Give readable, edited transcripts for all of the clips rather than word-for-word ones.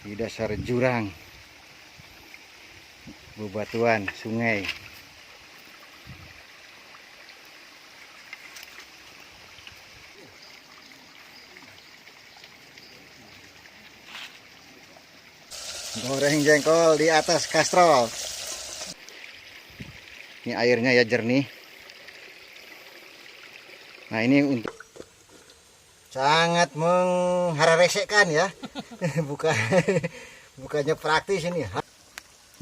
di dasar jurang, bebatuan sungai. Goreng jengkol di atas kastrol. Ini airnya ya jernih. Nah, ini untuk sangat menghararesekkan ya. Bukannya praktis ini.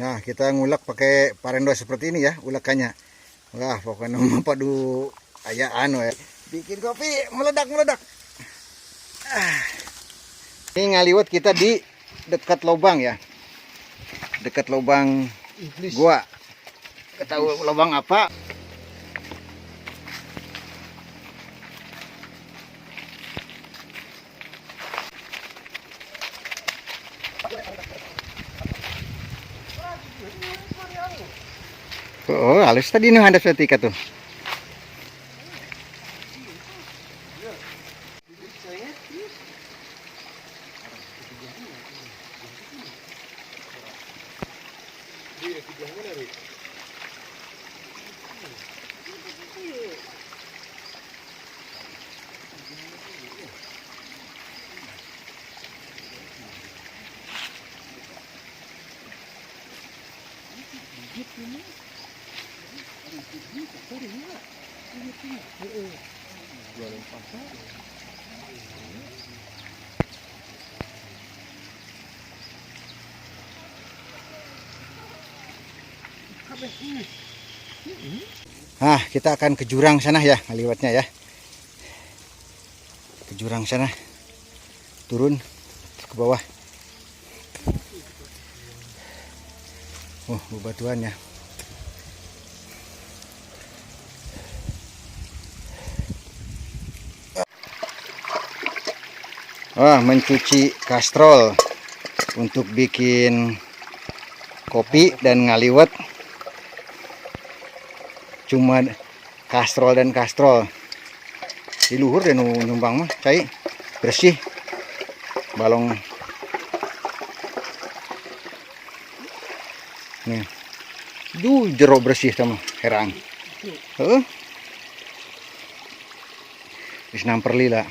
Nah, kita ngulek pakai parendo seperti ini ya ulekannya. Wah, pokoknya padu aya anu ya. Bikin kopi meledak-meledak. Ini ngaliwat kita di dekat lubang ya. Dekat lubang gua. Ketahui lubang apa? Oh, halus tadi nih ada setika tuh. Nah, kita akan ke jurang sana ya, ngaliwatnya ya. Ke jurang sana. Turun ke bawah. Oh, bebatuan ya. Wah, mencuci kastrol untuk bikin kopi dan ngaliwat. Cuma kastrol dan kastrol. Di luhur dan nyumbang mah cai bersih. Balong. Nih. Duh, jero bersih sama herang. Heeh. Wis namperli lah.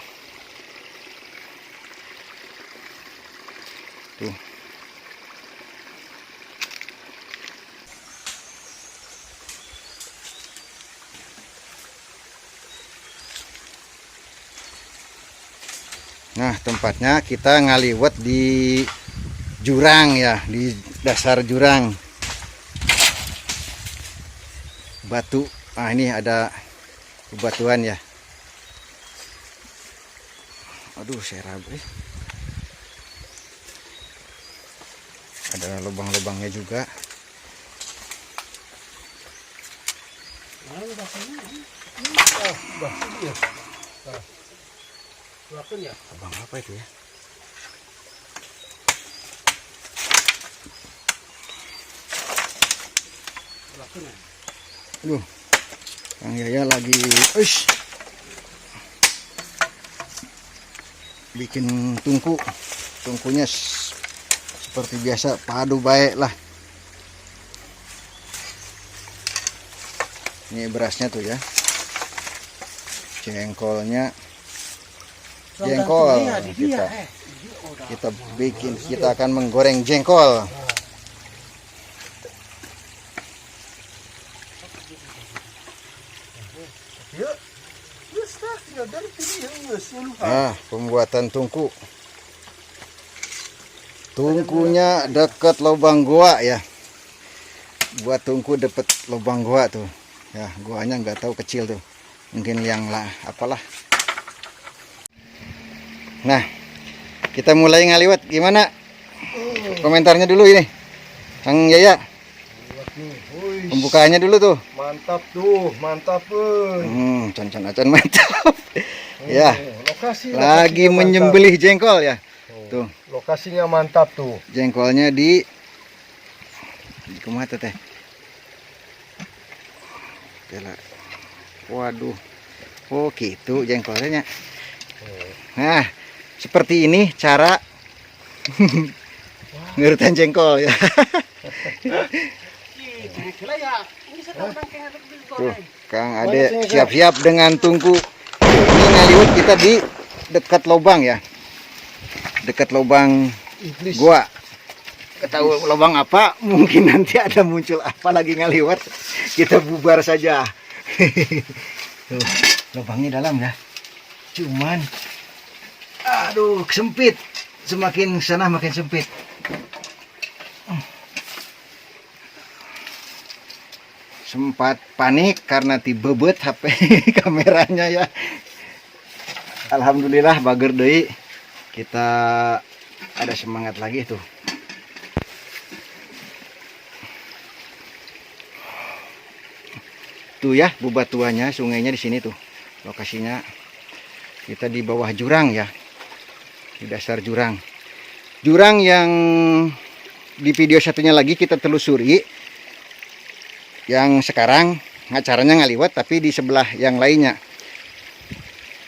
Tuh. Nah, tempatnya kita ngaliwat di jurang ya, di dasar jurang. Batu. Ah, ini ada bebatuan ya. Aduh, saya ragu. Ada lubang-lubangnya juga. Abang apa itu ya? Aduh, Kang Yaya lagi bikin tungku. Tungkunya seperti biasa padu baik lah. Ini berasnya tuh ya. Jengkolnya. Jengkol kita bikin, kita akan menggoreng jengkol. Ah, pembuatan tungku. Tungkunya dekat lubang gua ya. Buat tungku dekat lubang gua tuh. Ya, guanya nggak tahu kecil tuh. Mungkin yang lah apalah. Nah, kita mulai ngaliwat. Gimana komentarnya dulu ini, Kang Yaya? Pembukaannya dulu tuh. Mantap tuh, mantap. Can acan mantap. Ya, lagi menyembelih jengkol ya. Tuh, lokasinya mantap tuh. jengkolnya di kumaha teh? Waduh. Oh, gitu jengkolnya. Nah, seperti ini cara Ngurutan jengkol ya. Tuh, Kang Ade siap-siap dengan tungku. Ini ngaliwat kita di dekat lubang ya. Dekat lubang Iblis. gua. Ketahui lubang apa? Mungkin nanti ada muncul apa lagi ngaliwat. Kita bubar saja. Tuh, lubangnya dalam ya. Cuman aduh, sempit. Semakin sana makin sempit. Sempat panik karena tibebet HP kameranya ya. Alhamdulillah bager deui. Kita ada semangat lagi tuh. Tuh ya, bebatuannya, sungainya di sini tuh. Lokasinya kita di bawah jurang ya. Di dasar jurang. Jurang yang di video satunya lagi kita telusuri. Yang sekarang acaranya ngaliwat tapi di sebelah yang lainnya.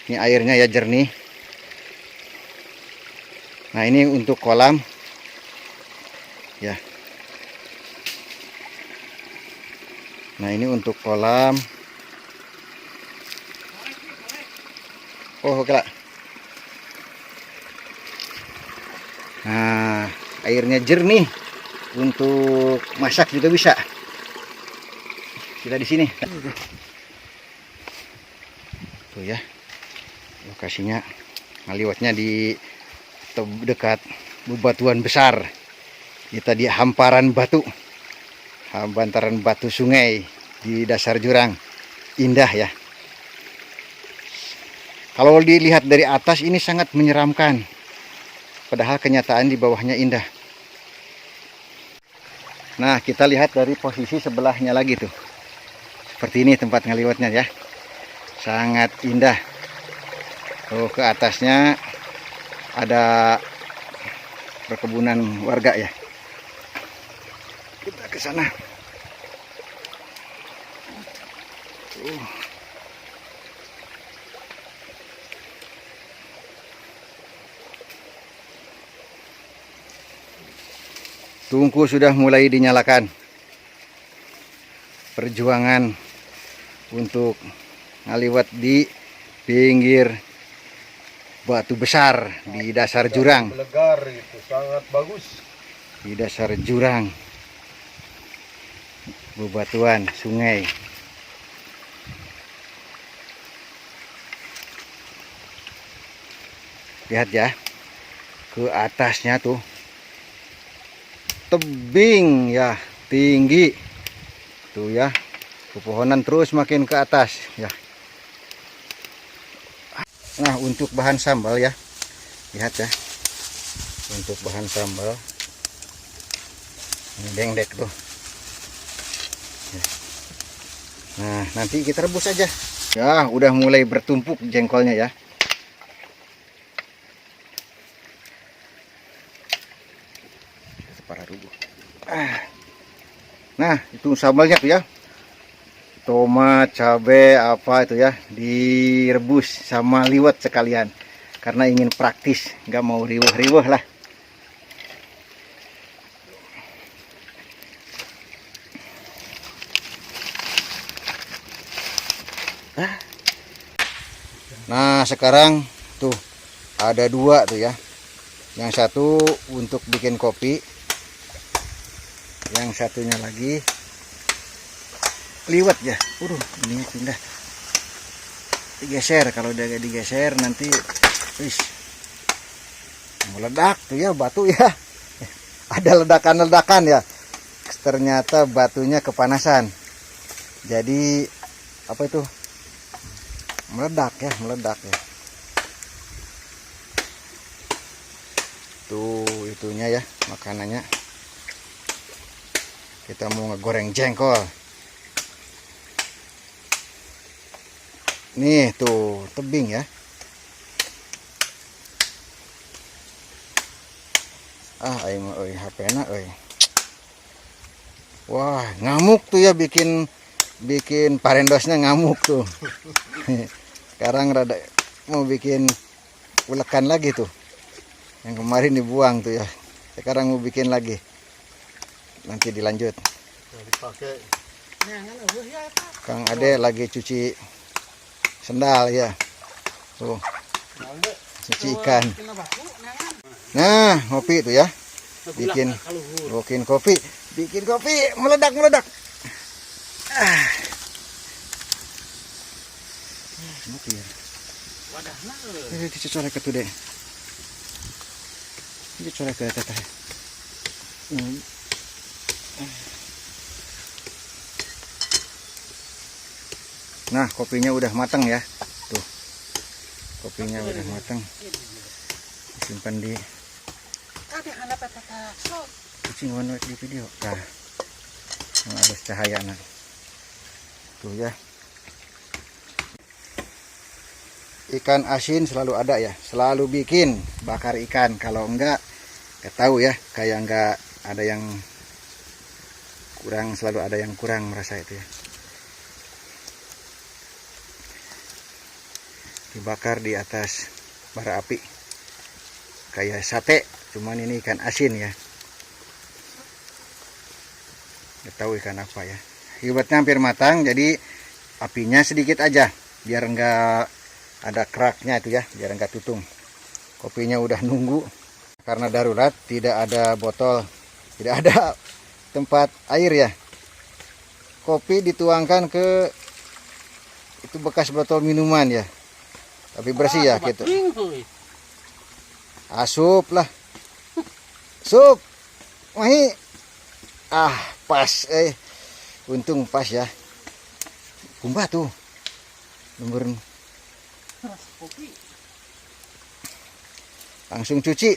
Ini airnya ya jernih. Nah, ini untuk kolam. Ya. Nah, ini untuk kolam. Oh, oke lah. Nah, airnya jernih. Untuk masak juga bisa. Kita di sini. Tuh ya. Lokasinya ngaliwatnya di dekat bebatuan besar. Kita di hamparan batu. Hamparan batu sungai di dasar jurang. Indah ya. Kalau dilihat dari atas ini sangat menyeramkan. Padahal kenyataan di bawahnya indah. Nah, kita lihat dari posisi sebelahnya lagi tuh. Seperti ini tempat ngaliwatnya ya. Sangat indah. Oh, ke atasnya ada perkebunan warga ya. Kita ke sana. Tungku sudah mulai dinyalakan. Perjuangan untuk ngaliwat di pinggir batu besar di dasar jurang. Melegar itu sangat bagus. Di dasar jurang bebatuan sungai. Lihat ya, ke atasnya tuh tebing ya, tinggi tuh ya, pepohonan terus makin ke atas ya. Nah, untuk bahan sambal ya, lihat ya, untuk bahan sambal ini dengdek tuh ya. Nah, nanti kita rebus aja ya. Udah mulai bertumpuk jengkolnya ya. Nah, itu sambalnya tuh ya, tomat, cabai, apa itu ya, direbus sama liwet sekalian karena ingin praktis, nggak mau riweh-riweh lah. Nah, sekarang tuh ada dua tuh ya, yang satu untuk bikin kopi, yang satunya lagi liwet ya. Ini pindah, digeser. Kalau udah digeser nanti meledak tuh ya batu ya. Ada ledakan-ledakan ya. Ternyata batunya kepanasan. Jadi apa itu? Meledak ya. Tuh itunya ya, makanannya. Kita mau ngegoreng jengkol. Nih tuh tebing ya. Aing mah HP-na euy. Wah, ngamuk tuh ya, bikin parendosnya ngamuk tuh. Sekarang rada mau bikin ulekan lagi tuh. Yang kemarin dibuang tuh ya. Sekarang mau bikin lagi. Nanti dilanjut. Nah, dipakai. Kang Ade lagi cuci sendal ya. Tuh, cuci ikan. Nah, ngopi itu ya. Bikin kopi. Bikin kopi meledak. Ngopi ya. Ini dicoret ke tuh deh. Dicoret ke teteh. Nah, kopinya udah matang ya. Tuh. Kopinya udah matang. Simpan di kucing warna di video. Nah. Harus cahaya nah. Tuh ya. Ikan asin selalu ada ya. Selalu bikin bakar ikan. Kalau enggak tahu ya, kayak enggak ada yang kurang, selalu ada yang kurang merasa itu ya. Dibakar di atas bara api kayak sate, cuman ini ikan asin ya. Nggak tahu ikan apa ya. Hebatnya hampir matang, jadi apinya sedikit aja biar enggak ada keraknya itu ya, biar enggak tutung. Kopinya udah nunggu karena darurat, tidak ada botol, tidak ada tempat air ya. Kopi dituangkan ke itu bekas botol minuman ya. Tapi bersih ya gitu. Asup lah. Sup. Mahi. Pas. Untung pas ya. Kumbah tuh. Nomor. Langsung cuci.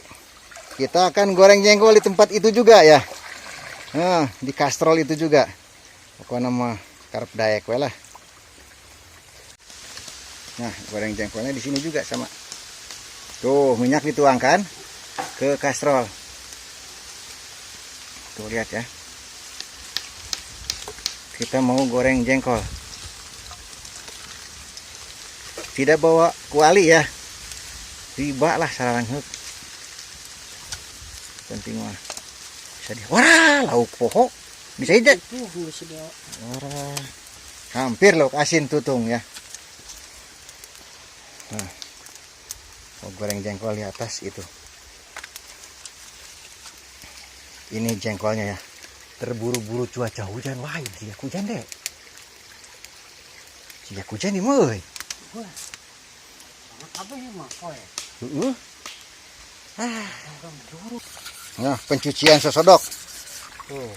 Kita akan goreng jengkol di tempat itu juga ya. Nah, di kastrol itu juga. Pokoknya nama karep daek we lah. Nah, goreng jengkolnya di sini juga sama. Tuh, minyak dituangkan ke kastrol. Tuh, lihat ya. Kita mau goreng jengkol. Tidak bawa kuali ya. Tiba lah sarang huk. Penting mah. Bisa di. Wah, lauk pohok. Bisa aja. Wah. Hampir lauk asin tutung ya. Nah, mau goreng jengkol di atas itu. Ini jengkolnya ya. Terburu-buru cuaca hujan. Wah, siak hujan deh. Siak hujan nih, moy. Nah, pencucian sesodok. Tuh.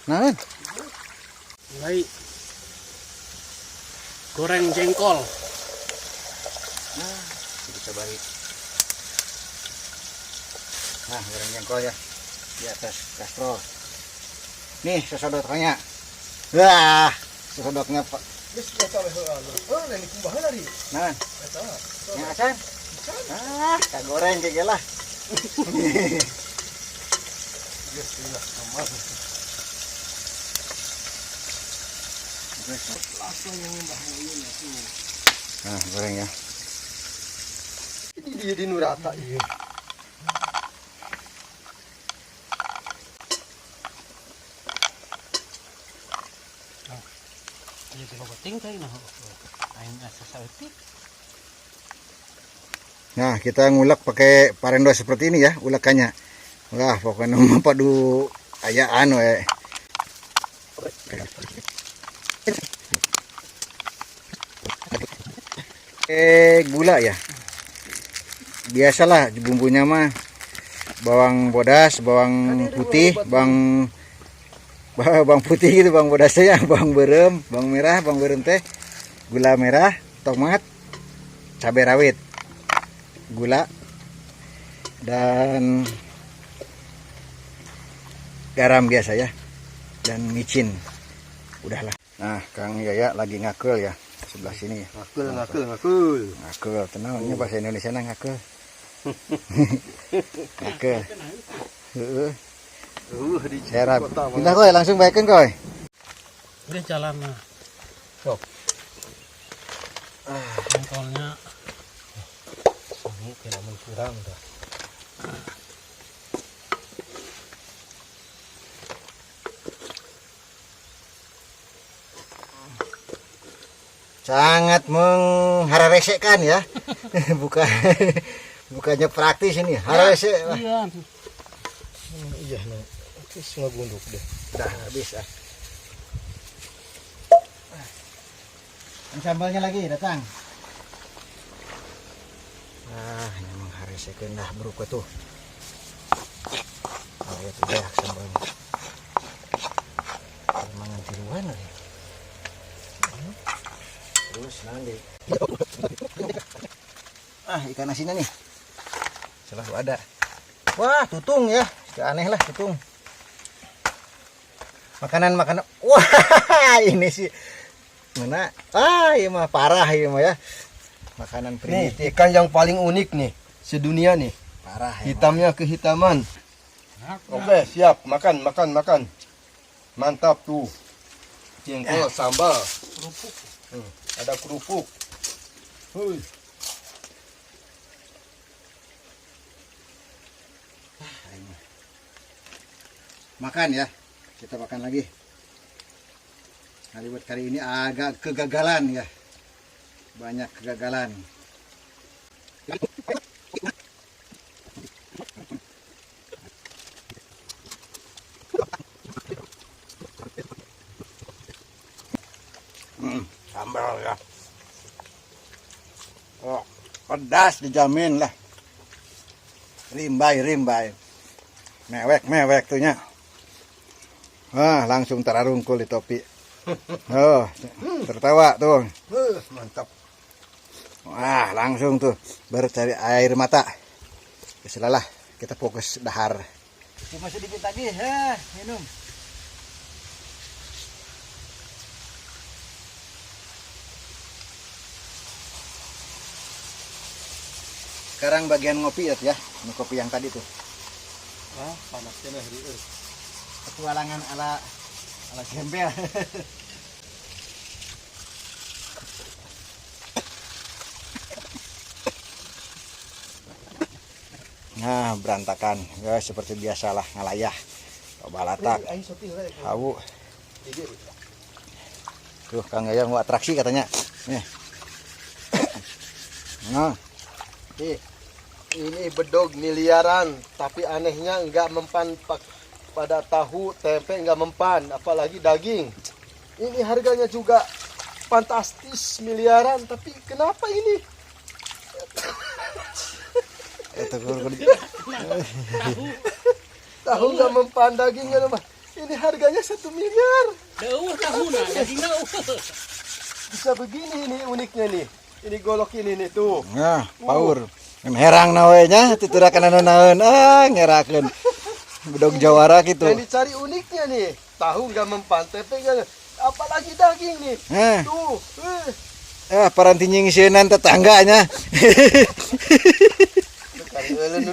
Nah, mulai goreng jengkol. nah, bisa balik. Nah, goreng jengkol ya di atas kastrol. Nih sesodoknya. Wah, sesodoknya Pak. Nah, yang acan. Tak goreng kayak lah. Nah, goreng ya. Ini dia di nurata iya. Ini juga penting kayak nah. Aing asa saeutik. Nah, kita ngulek pakai parendo seperti ini ya, ulekannya. Wah, pokoknya mah padu ayaan we. Gula ya. Biasalah bumbunya mah bawang bodas, bawang putih, bawang putih gitu, bawang bodasnya ya, bawang berem, bawang merah, bawang berem teh, gula merah, tomat, cabai rawit, gula, dan garam biasa ya, dan micin. Udahlah. Nah, Kang Yaya lagi ngakel ya sebelah sini. Ngakel. Tenangnya bahasa Indonesia nah ngakel. Ngakel. Heeh. Saya pindah koy, langsung baikkan koy. Udah jalan nah. Soalnya ini tidak kurang dah. Sangat menghararesekkan ya. Bukan bukannya praktis ini, hararesek. Iya. Iya, nah. Terus ngegunduk deh. Udah habis ah. Sambalnya lagi datang. Ah, ini menghararesekkan dah berupa tuh. Oh, itu dia sambalnya. Mangan tiruan lagi. Terus nanti ikan asinnya nih selalu ada. Wah, tutung ya, aneh lah tutung. Makanan wah ini sih mana ini mah parah ini mah ya, makanan Nih, primitif ikan yang paling unik nih sedunia nih. parah ya, Hitamnya kehitaman. Oke, siap. Makan. Mantap tuh. Jengkol, sambal. Kerupuk. Ada kerupuk. Hui. makan ya, kita makan lagi. Hari buat kali ini agak kegagalan ya, banyak kegagalan. Sambal ya, oh pedas dijamin lah, rimbai mewek tuhnya. Wah, langsung terarungkul di topi. Oh, tertawa tuh. Mantap. Wah, langsung tuh bercari air mata. Selalah, kita fokus dahar. Cuma sedikit lagi, minum. Sekarang bagian ngopi ya, ini kopi yang tadi tuh. Ah, panasnya nih. Petualangan ala gembel. Nah, berantakan. Ya, seperti biasalah ngalayah. Coba latak. Hawu. Tuh, Kang Yayang mau atraksi katanya. Nih. Nah, Ini bedog miliaran, tapi anehnya nggak mempan pada tahu, tempe nggak mempan, apalagi daging. Ini harganya juga fantastis miliaran, tapi kenapa ini? itu Tahu nggak mempan, dagingnya mah. Ini harganya 1 miliar. Tahu nah, daging tahu. Bisa begini nih uniknya nih. Ini golok ini nih tuh. Nah, power. Herang nawenya tuturakan naon-naon. Ngerakeun. Bedog jawara gitu. Yang dicari uniknya nih. Tahu nggak mempan, tempe nggak, apalagi daging nih. Tuh. Paranti nyingisieunan tetangganya. Sekarang